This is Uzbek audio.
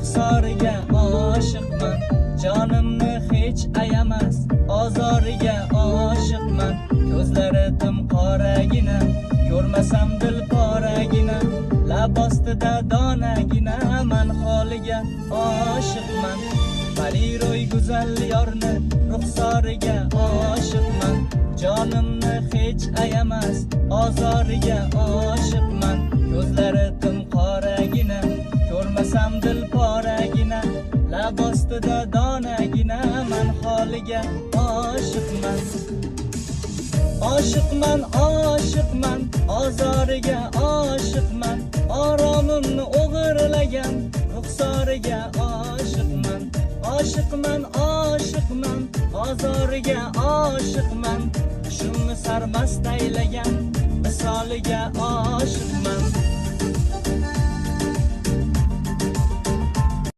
ruxsoriga oshiqman. Jonimni hech ayamas, ozoriga oshiqman. Ko'zlari tim qoragina, ko'rmasam dil poragina. Lab ostida donagina, man holiga oshiqman. Baliroy go'zal yorni, ruxsoriga oshiqman. Jonimni hech ayamas, ozoriga oshiqman. Ko'zlari tim qoragina, ko'rmasam dil poragina. Lab ostida donagina, man holiga oshiqman. Oshiqman, oshiqman, ozoriga oshiqman. Oromimni o'g'irlagan, ruxsoriga oshiqman. Oshiqman, oshiqman, ozoriga oshiqman. Shunni sarmast aylagan, misoliga oshiqman.